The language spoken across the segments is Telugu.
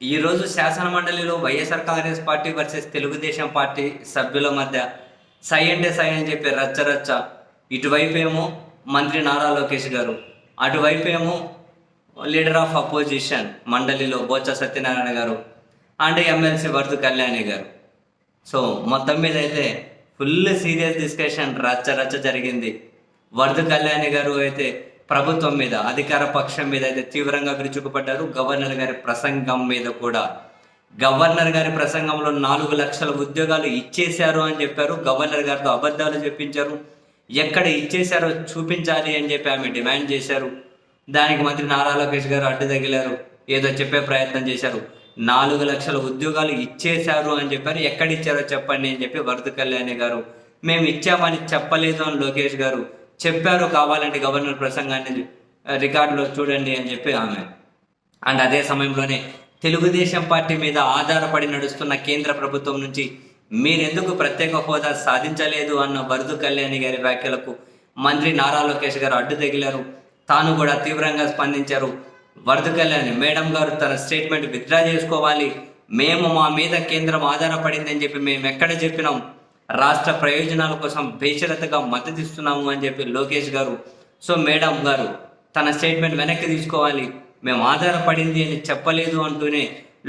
ఈరోజు శాసన మండలిలో YSR Congress party versus Telugu Desam party సభ్యుల మధ్య సై అంటే సై అని చెప్పి రచ్చరచ్చ. ఇటువైపు ఏమో మంత్రి నారా లోకేష్ గారు, అటువైపు ఏమో లీడర్ ఆఫ్ అపోజిషన్ మండలిలో బొత్స సత్యనారాయణ గారు అండ్ ఎమ్మెల్సీ వర్ధు కళ్యాణి గారు. సో మొత్తం మీద అయితే ఫుల్ సీరియస్ డిస్కషన్ రచ్చ జరిగింది. వర్ధు కళ్యాణి గారు అయితే ప్రభుత్వం మీద, అధికార పక్షం మీద అయితే తీవ్రంగా విరుచుకుపడ్డారు. గవర్నర్ గారి ప్రసంగం మీద కూడా, గవర్నర్ గారి ప్రసంగంలో 4 లక్షల ఉద్యోగాలు ఇచ్చేశారు అని చెప్పారు. గవర్నర్ గారితో అబద్ధాలు చెప్పించారు. ఎక్కడ ఇచ్చేశారో చూపించాలి అని చెప్పి ఆమె డిమాండ్ చేశారు. దానికి మంత్రి నారా లోకేష్ గారు అడ్డు తగిలారు, ఏదో చెప్పే ప్రయత్నం చేశారు. 4 లక్షల ఉద్యోగాలు ఇచ్చేశారు అని చెప్పారు. ఎక్కడ ఇచ్చారో చెప్పండి అని చెప్పి వర్ధు కళ్యాణి గారు, మేము ఇచ్చామని చెప్పలేదు అని లోకేష్ గారు చెప్పారు, కావాలంటే గవర్నర్ ప్రసంగాన్ని రికార్డులో చూడండి అని చెప్పి ఆమె. అండ్ అదే సమయంలోనే తెలుగుదేశం పార్టీ మీద ఆధారపడి నడుస్తున్న కేంద్ర ప్రభుత్వం నుంచి మీరెందుకు ప్రత్యేక హోదా సాధించలేదు అన్న వర్ధు కళ్యాణి గారి వ్యాఖ్యలకు మంత్రి నారా లోకేష్ గారు అడ్డు తగిలారు. తాను కూడా తీవ్రంగా స్పందించారు. వర్ధు కళ్యాణి మేడం గారు తన స్టేట్మెంట్ విత్డ్రా చేసుకోవాలి, మేము మా మీద కేంద్రం ఆధారపడిందని చెప్పి మేము ఎక్కడ చెప్పినాం, రాష్ట్ర ప్రయోజనాల కోసం బేషరతుగా మద్దతు ఇస్తున్నాము అని చెప్పి లోకేష్ గారు. సో మేడం గారు తన స్టేట్మెంట్ వెనక్కి తీసుకోవాలి, మేము ఆధారపడింది అని చెప్పలేదు అంటూనే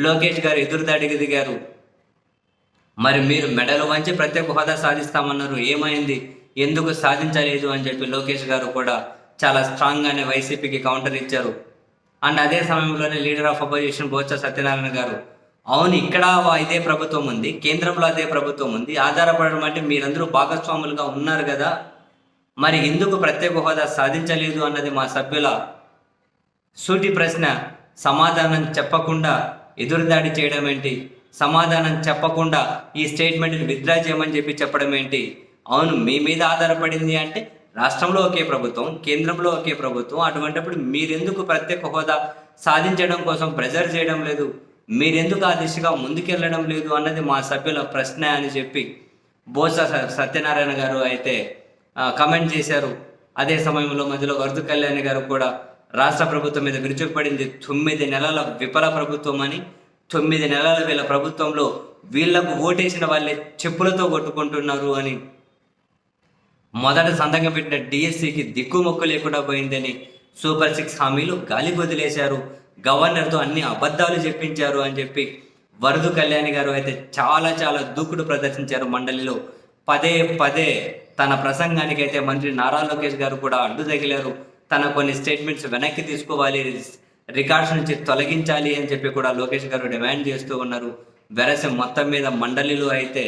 లోకేష్ గారు ఎదురుదాడికి దిగారు. మరి మీరు మెడలు వంచి ప్రత్యేక హోదా సాధిస్తామన్నారు, ఏమైంది, ఎందుకు సాధించలేదు అని చెప్పి లోకేష్ గారు కూడా చాలా స్ట్రాంగ్గానే వైసీపీకి కౌంటర్ ఇచ్చారు. అండ్ అదే సమయంలోనే leader of opposition Botsa Satyanarayana గారు, అవును ఇక్కడ ఇదే ప్రభుత్వం ఉంది, కేంద్రంలో అదే ప్రభుత్వం ఉంది, ఆధారపడడం అంటే మీరందరూ భాగస్వాములుగా ఉన్నారు కదా, మరి ఎందుకు ప్రత్యేక హోదా సాధించలేదు అన్నది మా సభ్యుల సూటి ప్రశ్న. సమాధానం చెప్పకుండా ఎదురుదాడి చేయడం ఏంటి, సమాధానం చెప్పకుండా ఈ స్టేట్మెంట్ని విత్డ్రా చేయమని చెప్పి చెప్పడం ఏంటి? అవును మీ మీద ఆధారపడింది అంటే రాష్ట్రంలో ఒకే ప్రభుత్వం, కేంద్రంలో ఒకే ప్రభుత్వం, అటువంటిప్పుడు మీరెందుకు ప్రత్యేక హోదా సాధించడం కోసం ప్రెజర్ చేయడం లేదు, మీరెందుకు ఆ దిశగా ముందుకెళ్ళడం లేదు అన్నది మా సభ్యుల ప్రశ్న అని చెప్పి బొత్స సత్యనారాయణ గారు అయితే కమెంట్ చేశారు. అదే సమయంలో మధ్యలో వర్ధు కళ్యాణి గారు కూడా రాష్ట్ర ప్రభుత్వం మీద విరుచుకుపడింది. 9 నెలల విఫల ప్రభుత్వం అని, 9 నెలల వీళ్ళ ప్రభుత్వంలో వీళ్లకు ఓటేసిన వాళ్ళే చెప్పులతో కొట్టుకుంటున్నారు అని, మొదట సంతకం పెట్టిన డిఎస్సికి దిక్కుమొక్కు లేకుండా పోయిందని, సూపర్ 6 హామీలు గాలి వదిలేశారు, గవర్నర్తో అన్ని అబద్ధాలు చెప్పించారు అని చెప్పి వర్ధు కళ్యాణి గారు అయితే చాలా దూకుడు ప్రదర్శించారు మండలిలో. పదే తన ప్రసంగానికి అయితే మంత్రి నారా లోకేష్ గారు కూడా అడ్డు తగిలారు. తన కొన్ని స్టేట్మెంట్స్ వెనక్కి తీసుకోవాలి, రికార్డ్స్ నుంచి తొలగించాలి అని చెప్పి కూడా లోకేష్ గారు డిమాండ్ చేస్తూ ఉన్నారు. వెరస మొత్తం మీద మండలిలో అయితే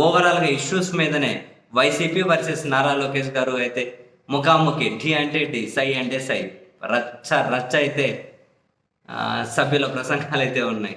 ఓవరాల్గా ఇష్యూస్ మీదనే వైసీపీ వర్సెస్ నారా లోకేష్ గారు అయితే ముఖాముఖి, ఢీ అంటే ఢీ, సై అంటే సై, రచ్చ అయితే సభ్యుల ప్రసంగాలు అయితే ఉన్నాయి.